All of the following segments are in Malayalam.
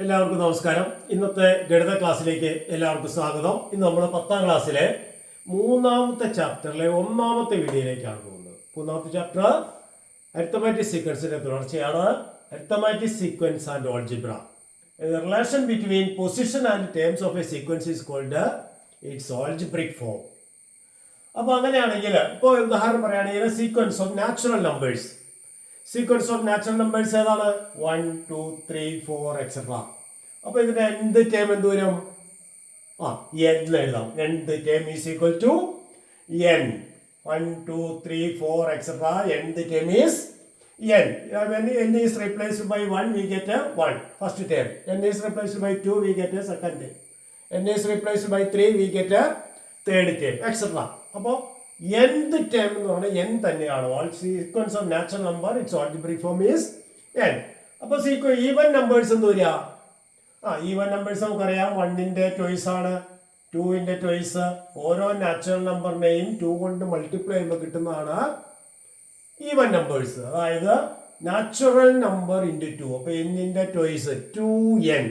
എല്ലാവർക്കും നമസ്കാരം. ഇന്നത്തെ ഗണിത ക്ലാസ്സിലേക്ക് എല്ലാവർക്കും സ്വാഗതം. ഇന്ന് നമ്മൾ 10ാം ക്ലാസ്സിലെ മൂന്നാമത്തെ ചാപ്റ്ററിലെ ഒന്നാമത്തെ വീഡിയോയിലേക്കാണ് പോകുന്നത്. മൂന്നാമത്തെ ചാപ്റ്റർ അരിത്തമാറ്റിക് സീക്വൻസിന്റെ തുടർച്ചയാണ്. Arithmetic sequence and algebra. The relation between position and terms of a sequence is called its algebraic form. അപ്പോൾ അങ്ങനെയാണെങ്കിൽ ഇപ്പോൾ ഉദാഹരണം പറയുകയാണെങ്കിൽ sequence of natural numbers. Sequence of natural numbers ഏതാണ്? 1, 2, 3, 4 എക്സെട്ര. അപ്പോൾ ഇതിന്റെ എന്ത് ടേം എന്ത് വരും? n എഴുതാം. nth term is equal to n. 1, 2, 3, 4 etcetera. nth term is n. When n is replaced by 1, we get a 1 first term. n is replaced by 2, we get a second term. n is replaced by 3, we get a third term, etc. അപ്പോൾ nth term എന്ന് പറഞ്ഞാൽ n തന്നെയാണ്. All sequence of natural number it's algebraic form is n. അപ്പോൾ ഈവൻ നമ്പേഴ്സ് എന്ന് വരിക. ഈവൻ നമ്പേഴ്സ് നമുക്കറിയാം 1ന്റെ ട്വൈസ് ആണ്, 2ന്റെ ട്വൈസ്. ഓരോ നാച്ചുറൽ നമ്പറിനെയും 2 കൊണ്ട് മൾട്ടിപ്ലൈ ചെയ്യുമ്പോൾ കിട്ടുന്നതാണ് ഈവൻ നമ്പേഴ്സ്. അതായത് നാച്ചുറൽ നമ്പർ ഇൻറ്റു 2. അപ്പോൾ എന്നിന്റെ ട്വൈസ് 2n.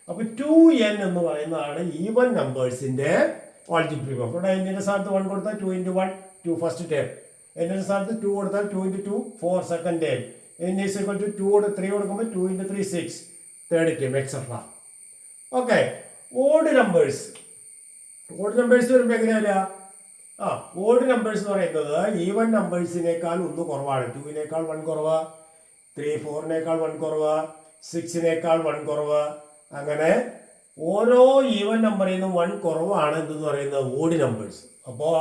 അപ്പോൾ 2n എന്ന് പറയുന്നതാണ് ഈവൻ നമ്പേഴ്സിന്റെ algebraic form. ഇവിടെ എന്നിന്റെ സ്ഥാനത്ത് 1 കൊടുത്താൽ 2 × 1 2 ഫസ്റ്റ് ടേം. എന്നിന്റെ സ്ഥാനത്ത് 2 കൊടുത്താൽ 2 × 2 4 second term. n is equal to 3 കൊടുക്കുമ്പോൾ 2 × 3 6 third term, etcetera. Okay. Odd numbers വരുമ്പോൾ എങ്ങനെയാ വരിക? ഓഡ് നമ്പേഴ്സ് എന്ന് പറയുന്നത് ഈവൻ നമ്പേഴ്സിനേക്കാൾ 1 കുറവാണ്. 2നേക്കാൾ 1 കുറവ്, 3 4നേക്കാൾ 1 കുറവ്, 6നേക്കാൾ 1 കുറവ്. അങ്ങനെ ഓരോ ഈവൻ നമ്പറിൽ നിന്നും 1 കുറവാണ് എന്തെന്ന് പറയുന്നത് ഓഡ് നമ്പേഴ്സ്. അപ്പോൾ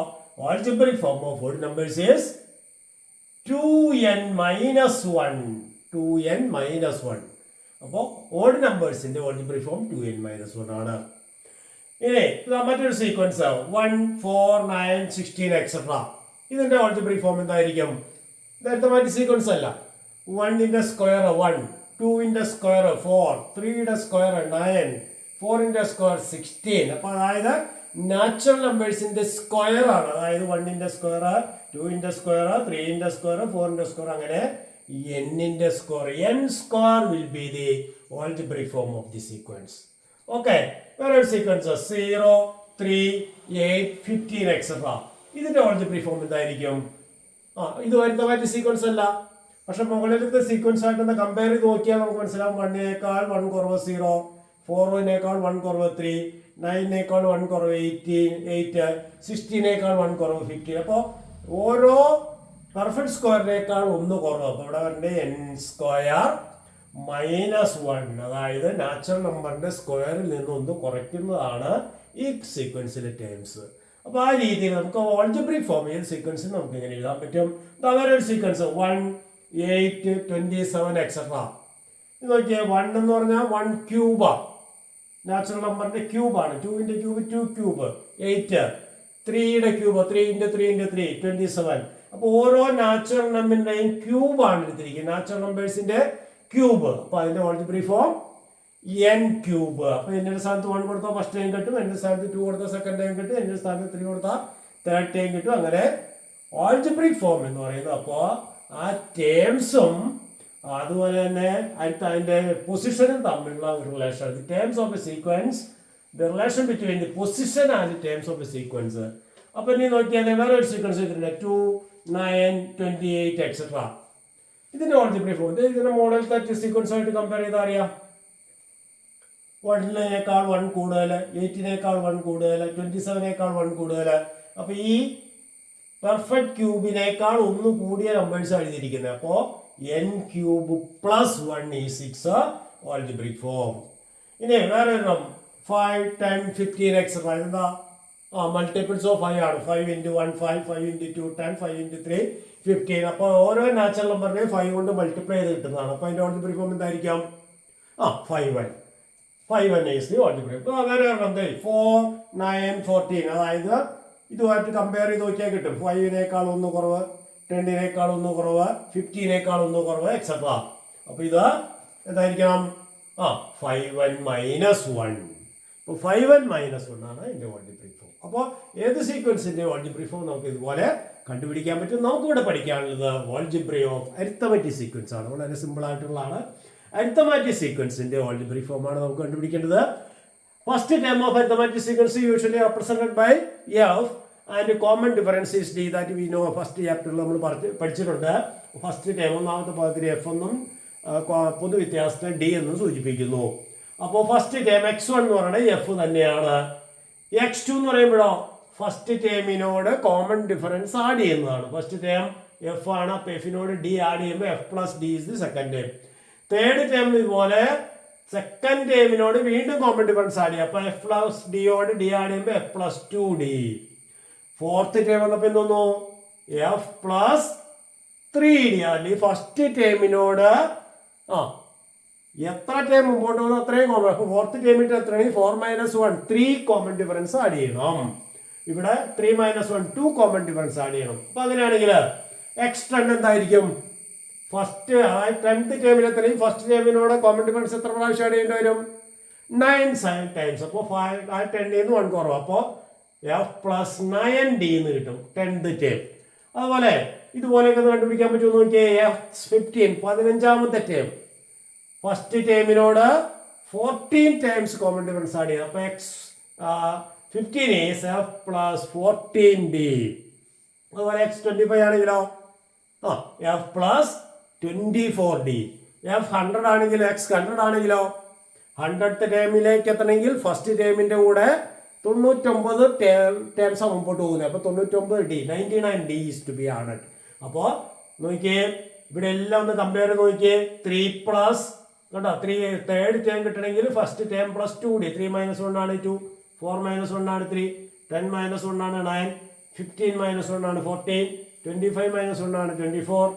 algebraic form of odd numbers is 2n minus 1. 2n minus 1. അപ്പോൾ ഓഡ് നമ്പേഴ്സിന്റെ algebraic form 2n minus 1 ആണ്. ഇനി മറ്റൊരു സീക്വൻസ് 1, 4, 9, 16 എക്സെട്ര. ഇതിന്റെ algebraic form എന്തായിരിക്കും? നേരത്തെ സീക്വൻസ് അല്ല. 1ന്റെ സ്ക്വയർ 1, 2ന്റെ സ്ക്വയർ 4, 3യുടെ സ്ക്വയർ 9, 4ന്റെ സ്ക്വയർ 16. അപ്പോൾ അതായത് നാച്ചുറൽ നമ്പേഴ്സിന്റെ സ്ക്വയർ ആണ്. അതായത് 1ന്റെ സ്ക്വയർ, 2ന്റെ സ്ക്വയർ, 3ന്റെ സ്ക്വയർ, 4ന്റെ സ്ക്വയർ, അങ്ങനെ n-ന്റെ square. n square will be the algebraic form of the sequence. Okay. വേറെ ഒരു സീക്വൻസ് 0, 3, 8, 15 എക്സെട്ര. ഇതിന്റെ algebraic form എന്തായിരിക്കും? ഇത് വരുന്നതായിട്ട് സീക്വൻസ് അല്ല. പക്ഷെ മുകളിലത്തെ സീക്വൻസ് ആയിട്ട് കമ്പയർ ചെയ്ത് നോക്കിയാൽ നമുക്ക് മനസ്സിലാവും. 1നേക്കാൾ 1 കുറവ് 0, 4നേക്കാൾ 1 കുറവ് 3, 9നേക്കാൾ 1 കുറവ് 8, 16നേക്കാൾ 1 കുറവ് 15. അപ്പോൾ ഓരോ പെർഫെക്റ്റ് സ്ക്വയറിനേക്കാൾ 1 കുറവ്. അപ്പോൾ ഇവിടെ വരേണ്ട n സ്ക്വയർ മൈനസ് 1. അതായത് നാച്ചുറൽ നമ്പറിന്റെ സ്ക്വയറിൽ നിന്ന് 1 കുറയ്ക്കുന്നതാണ് ഈ സീക്വൻസിലെ ടേംസ്. അപ്പോൾ ആ രീതിയിൽ നമുക്ക് algebraic ഫോം ചെയ്ത സീക്വൻസിൽ നമുക്ക് ഇങ്ങനെ എഴുതാൻ പറ്റും. വേറെ ഒരു സീക്വൻസ് 1, 8, 27 എക്സെട്ര. ഇത് നോക്കിയേ. 1 എന്ന് പറഞ്ഞാൽ 1 ക്യൂബാ. നാച്ചുറൽ നമ്പറിന്റെ ക്യൂബാണ്. 2ന്റെ ക്യൂബ് 2 ക്യൂബ് 8, 3യുടെ ക്യൂബ് 3 × 3 × 3 27. അപ്പോൾ ഓരോ നാച്ചുറൽ നമ്പറിന്റെയും ക്യൂബാണ് എടുത്തിരിക്കുന്നത്. നാച്ചുറൽ നമ്പേഴ്സിന്റെ ക്യൂബ്. അപ്പോൾ അതിന്റെ algebraic ഫോം n ക്യൂബ്. അപ്പോൾ എന്നിന്റെ സ്ഥാനത്ത് 1 കൊടുത്താൽ ഫസ്റ്റ് ടൈം കിട്ടും, എന്നിന്റെ സ്ഥാനത്ത് 2 കൊടുത്താൽ സെക്കൻഡ് ടൈം കിട്ടും, എന്നിന്റെ സ്ഥാനത്ത് 3 കൊടുത്താൽ തേർഡ് ടൈം കിട്ടും. അങ്ങനെ algebraic ഫോം എന്ന് പറയുന്നത് അപ്പോൾ ആ ടേംസും അതുപോലെ തന്നെ അതിന്റെ പൊസിഷനും തമ്മിലുള്ള relation. The terms of A sequence, the relation between the position and the terms of A sequence. അപ്പൊ ഇനി നോക്കിയാൽ വേറെ ഒരു സീക്വൻസ് എടുത്തിട്ടുണ്ട് 2, 9, 28 എക്സെട്ര. ഇതിന്റെ algebraic ഫോം ഇതിന്റെ മോഡൽ സീക്വൻസ് ആയിട്ട് കമ്പയർ ചെയ്താൽ അറിയാം. 1നേക്കാൾ 1 കൂടുതൽ, 8നേക്കാൾ 1 കൂടുതൽ, 27നേക്കാൾ 1 കൂടുതൽ. അപ്പൊ ഈ പെർഫെക്റ്റ് ക്യൂബിനേക്കാൾ 1 കൂടിയ നമ്പേഴ്സ് എഴുതിയിരിക്കുന്നത്. അപ്പോൾ n cube plus 1 is 6 algebraic form. ഇനി വേറെ 5, 10, 15 എക്സെട്ര. എന്താ? മൾട്ടിപ്പിൾസ് ഓഫ് 5 ആണ്. 5 × 1 5, 5 × 2 10, 5 × 3 15. അപ്പോൾ ഓരോ നാച്ചുറൽ നമ്പറിനെയും 5 കൊണ്ട് മൾട്ടിപ്ലൈ ചെയ്ത് കിട്ടുന്നതാണ്. അപ്പോൾ അതിന്റെ algebraic form എന്തായിരിക്കാം? 5n is the algebraic. വേറെ 4, 9, 14. അതായത് ഇതുമായിട്ട് കമ്പയർ ചെയ്ത് നോക്കിയാൽ കിട്ടും. 5നേക്കാൾ 1 കുറവ്, 10നേക്കാൾ 1 കുറവ്, 15നേക്കാൾ 1 കുറവ് എക്സെട്ര. അപ്പൊ ഇത് എന്തായിരിക്കണം? 5n minus 1. അപ്പോൾ 5n minus 1 ആണ് ഇതിന്റെ algebraic form. അപ്പോൾ ഏത് സീക്വൻസിന്റെ algebraic form നമുക്ക് ഇതുപോലെ കണ്ടുപിടിക്കാൻ പറ്റും. നമുക്കിവിടെ പഠിക്കാനുള്ളത് algebra ഓഫ് അരിത്തമെറ്റിക് സീക്വൻസ് ആണ്. വളരെ സിമ്പിൾ ആയിട്ടുള്ളതാണ്. അരിത്തമാറ്റിക് സീക്വൻസിന്റെ ഓൾജിബ്രിക് ഫോമാണ് നമുക്ക് കണ്ടുപിടിക്കേണ്ടത്. First term of arithmetic sequence usually represented by F and common difference is D. That we know first ചാപ്റ്ററിൽ നമ്മൾ പഠിച്ചിട്ടുണ്ട്. ഫസ്റ്റ് ടേം ഒന്നാമത്തെ പദത്തിൽ എഫ് എന്നും പൊതുവ്യത്യാസത്തെ ഡി എന്നും സൂചിപ്പിക്കുന്നു. അപ്പോൾ ഫസ്റ്റ് ടേം x1 എന്ന് പറയുന്നത് എഫ് തന്നെയാണ്. x2 എന്ന് പറയുമ്പോഴോ ഫസ്റ്റ് ടേമിനോട് കോമൺ ഡിഫറൻസ് ആഡ് ചെയ്യുന്നതാണ്. ഫസ്റ്റ് ടേം എഫ് ആണ്. അപ്പോൾ എഫിനോട് ഡി ആഡ് ചെയ്യുമ്പോൾ F plus D is the second term. Third term ഇതുപോലെ സെക്കൻഡ് ടേമിനോട് വീണ്ടും കോമൺ ഡിഫറൻസ് ആഡ് ചെയ്യും. അപ്പോൾ എഫ് പ്ലസ് ഡിയോട് ഡി ആഡ് ചെയ്യുമ്പോൾ F plus 2d. Fourth term വന്നപ്പോൾ എന്തോന്നു എഫ് പ്ലസ് 3d. അല്ലെങ്കിൽ ഫസ്റ്റ് ടേമിനോട് എത്ര ടേം മുമ്പോട്ട് പോകുന്നു അത്രയും കോമൺ. അപ്പോൾ ഫോർത്ത് ടേമിട്ട് എത്രയാണ് 4 - 1 3 കോമൺ ഡിഫറൻസ് ആഡ് ചെയ്യണം. ഇവിടെ 3 - 1 2 കോമൺ ഡിഫറൻസ് ആഡ് ചെയ്യണം. അപ്പോൾ അങ്ങനെയാണെങ്കിൽ x10 എന്തായിരിക്കും? ഫസ്റ്റ് 10th ടേമിൽ എത്രയും ഫസ്റ്റ് ടേമിനോട് കോമൺ ഡിഫറൻസ് എത്ര പ്രാവശ്യം ആഡ് ചെയ്യേണ്ടി വരും? 9 ടൈംസ്. അപ്പോൾ 10 1 കുറവ്. അപ്പോൾ എഫ് പ്ലസ് 9d എന്ന് കിട്ടും 10th ടേം. അതുപോലെ ഇതുപോലെയൊക്കെ കണ്ടുപിടിക്കാൻ പറ്റുമെന്ന് നോക്കിയേ. F15 15ാമത്തെ ടേം ഫസ്റ്റ് ടേമിനോട് 14 ടൈംസ് കോമൺ ഡിഫറൻസ് ആഡ് ചെയ്യണം. അപ്പോൾ x15 is F plus 14d. അതുപോലെ x25 ആണെങ്കിലോ എഫ് പ്ലസ് 24d. F100 ആണെങ്കിൽ x100 ആണെങ്കിലോ 100th ടേമിലേക്ക് എത്തണമെങ്കിൽ ഫസ്റ്റ് ടേമിന്റെ കൂടെ 99 ടേംസ് മുമ്പോട്ട് പോകുന്നത്. അപ്പോൾ 99d 99d is to B added. അപ്പോൾ നോക്കിയേ ഇവിടെ എല്ലാം ഒന്ന് കമ്പയർ ചെയ്ത് നോക്കിയേ. 3 പ്ലസ് കേട്ടോ 3 തേർഡ് ടേം കിട്ടണമെങ്കിൽ ഫസ്റ്റ് ടേം പ്ലസ് 2d. 3 - 1 ആണ് 2, 4 - 1 ആണ് 3, 10 - 1 ആണ് 9, 15 - 1 ആണ് 14, 25 - 1 ആണ് 24,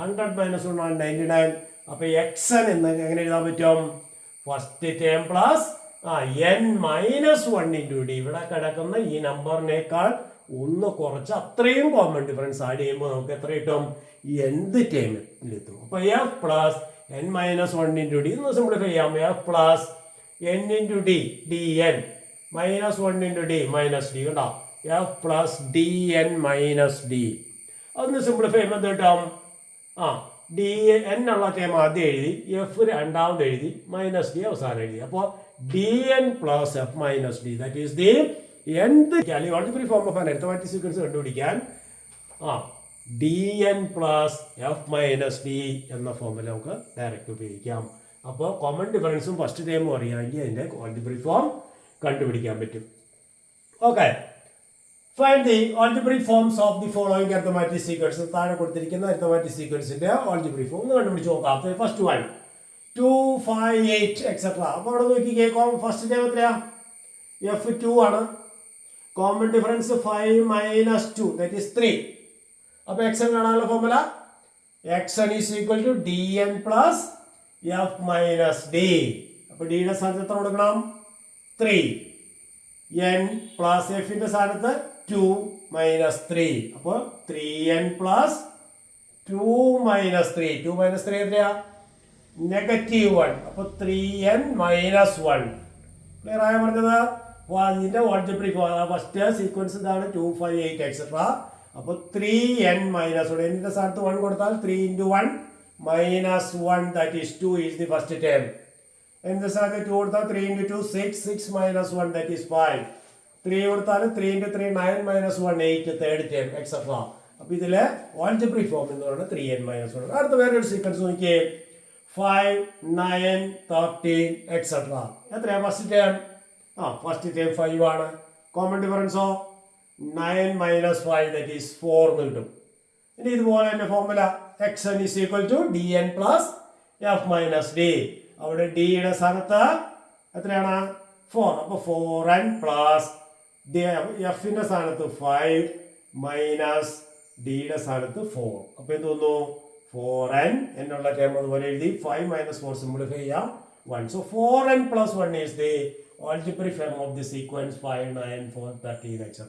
100 - 1 ആണ് 99. അപ്പോൾ xn എന്ന് എങ്ങനെ എഴുതാൻ പറ്റും? First term plus n - 1 × d. ഇവിടെ കിടക്കുന്ന ഈ നമ്പറിനേക്കാൾ ഒന്ന് കുറച്ച് അത്രയും കോമൺ ഡിഫറൻസ് ആഡ് ചെയ്യുമ്പോൾ നമുക്ക് എത്ര കിട്ടും? nth ടേമിലെത്തും. അപ്പോൾ എഫ് പ്ലസ് n - 1 × d എന്ന് സിംപ്ലിഫൈ ചെയ്യാം. F plus n × d dn -1 × d - d കണ്ടോ? F plus dn - d. അതൊന്ന് സിംപ്ലിഫൈ ചെയ്യുമ്പോൾ എന്ത് കിട്ടും? n ഉള്ള ടേം ആദ്യം എഴുതി, എഫ് രണ്ടാമത് എഴുതി, -d അവസാനം എഴുതി. അപ്പോൾ dn plus F - d that is the nth algebraic form of an arithmetic sequence കണ്ടുപിടിക്കാൻ dn പ്ലസ് എഫ് - d എന്ന ഫോമിൽ നമുക്ക് ഡയറക്റ്റ് ഉപയോഗിക്കാം. അപ്പോൾ കോമൺ ഡിഫറൻസും ഫസ്റ്റ് ടൈമും അറിയാമെങ്കിൽ അതിൻ്റെ ഓൾജിബ്രിക് ഫോം കണ്ടുപിടിക്കാൻ പറ്റും. Okay, find the algebraic forms of the following arithmetic sequence. താഴെ കൊടുത്തിരിക്കുന്ന അരിത്തമാറ്റിക് സീക്വൻസിന്റെ ഓൾജിബ്രിക് ഫോം കണ്ടുപിടിച്ച് നോക്കാം. First 1 2 5 8 etcetera. അപ്പോൾ അവിടെ നോക്കിക്കേ. ഫസ്റ്റ് ടൈം എത്രയാ? F2 ആണ്. Common difference 5 - 2 that is 3. അപ്പോൾ xn കാണാനുള്ള formula xn is equal to dn plus f - d. അപ്പോൾ d യുടെ സ്ഥാനത്ത് എത്ര കൊടുക്കണം? 3. n പ്ലസ് എഫിന്റെ സ്ഥാനത്ത് 2 - 3. അപ്പോൾ 3n പ്ലസ് 2 - 3. 2 - 3 എത്രയാ? -1. അപ്പോൾ 3n - 1. ക്ലിയർ ആയ പറഞ്ഞത്? ഇതിന്റെ ഓൾജിബ്രിക് ഫസ്റ്റ് സീക്വൻസ് ഇതാണ് 2 5 8 എക്സെട്ര. അപ്പോൾ 3n - 1 എന്നിന്റെ സ്ഥാനത്ത് 1 കൊടുത്താൽ 3 × 1 - 1 that is 2 is the first term. എന്നിന്റെ സ്ഥാനത്ത് 2 കൊടുത്താൽ 3 × 2 6 6 - 1 ദാറ്റ് ഈസ് 5. 3 കൊടുത്താൽ 3 × 3 9 - 1 8 തേർഡ് ടേം എക്സെട്ര. അപ്പോൾ ഇതിലെ ഓൾജിബ്രിക് ഫോം എന്ന് പറയുന്നത് 3n - 1. അടുത്ത വേറൊരു സീക്വൻസ് നോക്കിയേ. 5 9 13 എക്സെട്ര. എത്രയാ ഫസ്റ്റ് ടേം? ഫസ്റ്റ് ടേം 5 ആണ്. കോമൺ ഡിഫറൻസോ 9 - 5 ദാറ്റ് ഈസ് 4 എന്ന് കിട്ടും. ഇനി ഇതുപോലെ തന്നെ formula xn is equal to dn plus f - d. അവിടെ d യുടെ സ്ഥാനത്ത് എത്രയാണ്? 4. അപ്പോൾ 4n പ്ലസ് എഫിന്റെ സ്ഥാനത്ത് 5 മൈനസ് d യുടെ സ്ഥാനത്ത് 4. അപ്പോൾ എന്ത് തോന്നുന്നു? 4n എന്നുള്ള ടേം അതുപോലെ എഴുതി. 5 - 4 സിംപ്ലിഫൈ ചെയ്യാം 1. So 4n plus 1 is the algebraic form of the sequence 5 9 4 13 etc.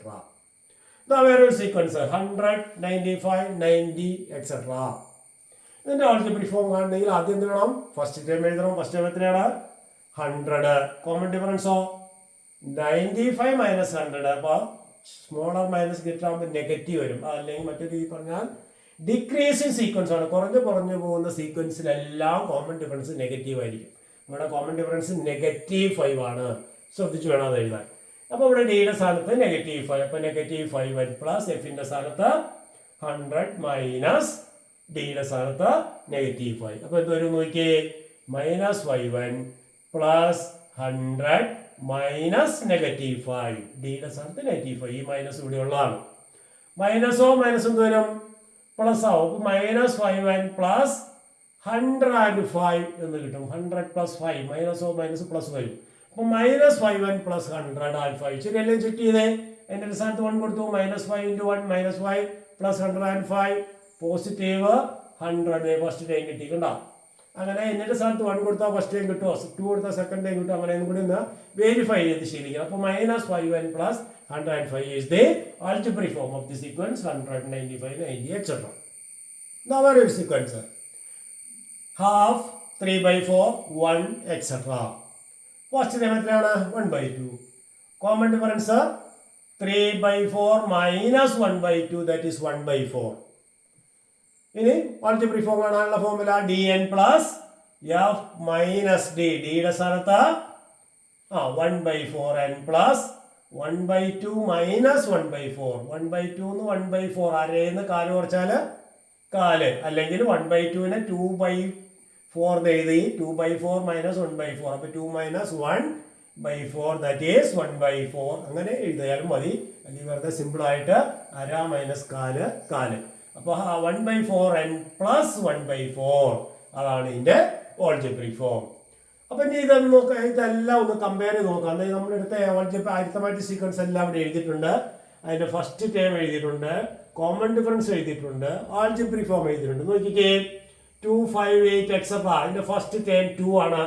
Now where is sequence 100 95 90 etc. ഇതിന്റെ algebraic form കാണണമെങ്കിൽ ആദ്യം എന്ത് വേണം? ഫസ്റ്റ് ടേം എഴുതണം. ഫസ്റ്റ് ടേം എത്രയാണ്? 100. കോമൺ ഡിഫറൻസോ 95 - 100. അപ്പോൾ സ്മോളർ മൈനസ് കിട്ടാകുമ്പോൾ നെഗറ്റീവ് വരും. അല്ലെങ്കിൽ മറ്റൊരു രീതി പറഞ്ഞാൽ ഡിക്രീസിങ് സീക്വൻസ് ആണ്. കുറഞ്ഞു പോകുന്ന സീക്വൻസിലെല്ലാം കോമൺ ഡിഫറൻസ് നെഗറ്റീവ് ആയിരിക്കും. ഇവിടെ കോമൺ ഡിഫറൻസ് -5 ആണ്. ശ്രദ്ധിച്ചു വേണം അത് എഴുതാൻ. അപ്പോൾ ഇവിടെ ഡിയുടെ സ്ഥാനത്ത് -5. അപ്പോൾ -5n പ്ലസ് എഫിന്റെ സ്ഥാനത്ത് 100 മൈനസ് ഡിയുടെ സ്ഥാനത്ത് -5. അപ്പോൾ എന്തൊരു നോക്കിയേ, -5n പ്ലസ് 100 മൈനസ് -5. ഡിയുടെ സ്ഥാനത്ത് -5. ഈ മൈനസ് ഇവിടെ ഉള്ളതാണ്. മൈനസോ മൈനസും വരും പ്ലസ് ആവും. -5n പ്ലസ് 105 എന്ന് കിട്ടും. 100 പ്ലസ് 5 മൈനസോ മൈനസ് പ്ലസ് വരും. അപ്പൊ -5n പ്ലസ് 105 ശരിയല്ലേ? ചെക്ക് ചെയ്തേ. എൻ്റെ സ്ഥാനത്ത് 1 കൊടുത്തു. -5 × 1 -5 പ്ലസ് 105 പോസിറ്റീവ് 100 ഫസ്റ്റ് ടൈം കിട്ടി. കണ്ടോ? അങ്ങനെ എന്നിട്ട് സ്ഥാനത്ത് 1 കൊടുത്താൽ ഫസ്റ്റ് ടൈം കിട്ടുമോ, 2 കൊടുത്താൽ സെക്കൻഡ് ടൈം കിട്ടും. അങ്ങനെ കൂടി ഒന്ന് വെരിഫൈ ചെയ്ത് ശരിക്കും. അപ്പോൾ -5n plus 105 is the algebraic form of the sequence 195, 90, etc. Now വേറൊരു sequence half, 3/4, 1, etc. First time എത്രയാണ്? 1/2. Common difference 3/4 minus 1/2, that is 1/4. ഇനി ആൾജിബ്രിക് ഫോം കാണാനുള്ള formula dn plus F minus D. ഡിയുടെ സ്ഥാനത്ത് 1/4n പ്ലസ് 1/2 മൈനസ് 1/4. 1/2 1/4 അരേന്ന് കാല് കുറച്ചാൽ കാല്, അല്ലെങ്കിൽ 1/2നെ 2/4 എഴുതി. 2/4 മൈനസ് 1/4. അപ്പൊ 2 മൈനസ് 1/4 ദാറ്റ് ഈസ് 1/4. അങ്ങനെ എഴുതിയാലും മതി. അല്ലെങ്കിൽ വെറുതെ സിമ്പിൾ ആയിട്ട് അര മൈനസ് കാല് കാല്. അപ്പൊ 1/4n പ്ലസ് 1/4 അതാണ് ഇതിന്റെ ആൾജിബ്രിക് ഫോം. അപ്പൊ ഇനി ഇതെല്ലാം ഒന്ന് കമ്പയർ ചെയ്ത് നോക്കാം. അതായത് നമ്മളെടുത്ത അരിത്തമാറ്റിക് സീക്വൻസ് എല്ലാം ഇവിടെ എഴുതിയിട്ടുണ്ട്. അതിന്റെ ഫസ്റ്റ് ടേം എഴുതിയിട്ടുണ്ട്, കോമൺ ഡിഫറൻസ് എഴുതിയിട്ടുണ്ട്, ആൾജിബ്രിക് ഫോം എഴുതിയിട്ടുണ്ട്. നോക്കിക്കേ, 2, 5, 8 എക്സെട്ര. അതിന്റെ ഫസ്റ്റ് ടേം 2 ആണ്,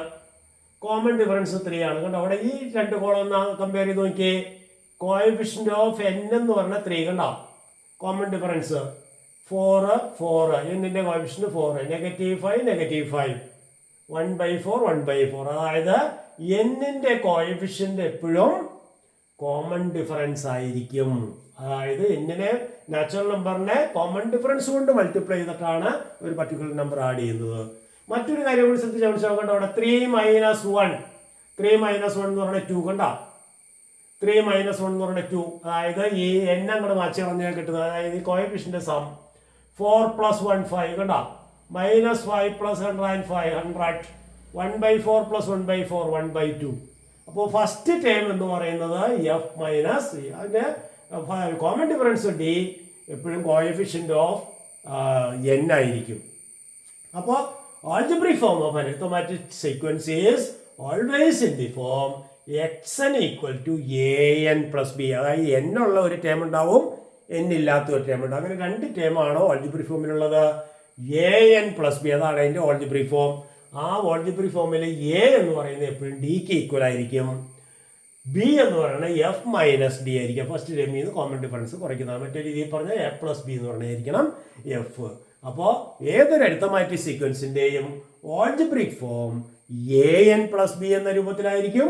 കോമൺ ഡിഫറൻസ് 3 ആണ്. കണ്ടോ? അവിടെ ഈ രണ്ട് കോളം ഒന്ന് കമ്പയർ ചെയ്ത് നോക്കിയേ. കോഎഫിഷ്യന്റ് ഓഫ് n എന്ന് പറഞ്ഞ 3. കണ്ടോ? കോമൺ ഡിഫറൻസ് 4 എന്നിന്റെ കോഎഫിഷ്യന്റ് 4, -5 -5, 1/4 1/4. അതായത് എന്നിന്റെ കോഎഫിഷ്യന്റ് എപ്പോഴും കോമൺ ഡിഫറൻസ് ആയിരിക്കും. അതായത് എന്നിനെ നാച്ചുറൽ നമ്പറിനെ കോമൺ ഡിഫറൻസ് കൊണ്ട് മൾട്ടിപ്ലൈ ചെയ്തിട്ടാണ് ഒരു പർട്ടിക്കുലർ നമ്പർ ആഡ് ചെയ്യുന്നത്. മറ്റൊരു കാര്യം കൂടി ശ്രദ്ധിച്ച് മനസ്സിലാക്കേണ്ട, അവിടെ 3 - 1 എന്ന് പറഞ്ഞാൽ 2. കണ്ടോ? 3 - 1 എന്ന് പറഞ്ഞാൽ 2. അതായത് ഈ n അങ്ങോട്ട് മാറ്റി കളഞ്ഞാൽ കിട്ടുന്നത്, അതായത് ഈ കോഎഫിഷ്യന്റ് സം 4 + 1 5. കണ്ടോ? -5 + 105 100. 1/4 + 1/4 1/2. അപ്പോൾ ഫസ്റ്റ് ടേം എന്ന് പറയുന്നത് എഫ് മൈനസ് അതിന്റെ കോമൺ ഡിഫറൻസ് ഡി എപ്പോഴും കോഎഫിഷ്യന്റ് ഓഫ് n ആയിരിക്കും. അപ്പോൾ algebraic form of an arithmetic sequence is always in the form xn = an + b. അതായത് n ഉള്ള ഒരു ടേം ഉണ്ടാവും, n ഇല്ലാത്ത ഒരു ടേം ഉണ്ടാവും. അങ്ങനെ രണ്ട് ടേമാണോ algebraic ഫോമിലുള്ളത്? an + b അതാണ് അതിന്റെ algebraic ഫോം. ആ algebraic ഫോമിൽ a എന്ന് പറയുന്നത് എപ്പോഴും ഡിക്ക് ഈക്വൽ ആയിരിക്കും, ബി എന്ന് പറയുന്നത് എഫ് മൈനസ് ഡി ആയിരിക്കും. ഫസ്റ്റ് ടേമിൽ നിന്ന് കോമൺ ഡിഫറൻസ് കുറയ്ക്കുന്നതാണ്. മറ്റേ രീതിയിൽ പറഞ്ഞാൽ a + b എന്ന് പറഞ്ഞായിരിക്കണം എഫ്. അപ്പോൾ ഏതൊരു അരിത്തമാറ്റിക് സീക്വൻസിന്റെയും ആൾജിബ്രിക് ഫോം an + b എന്ന രൂപത്തിലായിരിക്കും.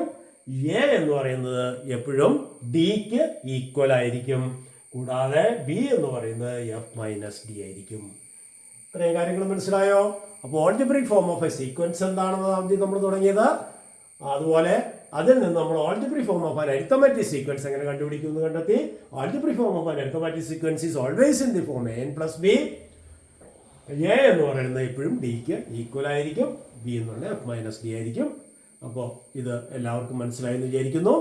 a എന്ന് പറയുന്നത് എപ്പോഴും ഡിക്ക് ഈക്വൽ ആയിരിക്കും. കൂടാതെ ബി എന്ന് പറയുന്നത് എഫ് മൈനസ് ഡി ആയിരിക്കും. ഇത്രയും കാര്യങ്ങൾ മനസ്സിലായോ? അപ്പോൾ algebraic form of A sequence എന്താണെന്ന് ആദ്യം നമ്മൾ തുടങ്ങിയത്. അതുപോലെ അതിൽ നിന്ന് നമ്മൾ algebraic form of an arithmetic sequence എങ്ങനെ കണ്ടുപിടിക്കുമെന്ന് കണ്ടെത്തി. Algebraic form of an arithmetic sequence is always in the form an + b. a എന്ന് പറയുന്നത് എപ്പോഴും ഡിക്ക് ഈക്വൽ ആയിരിക്കും, ബി എന്ന് പറഞ്ഞാൽ എഫ് മൈനസ് ഡി ആയിരിക്കും. അപ്പോൾ ഇത് എല്ലാവർക്കും മനസ്സിലായെന്ന് വിചാരിക്കുന്നു.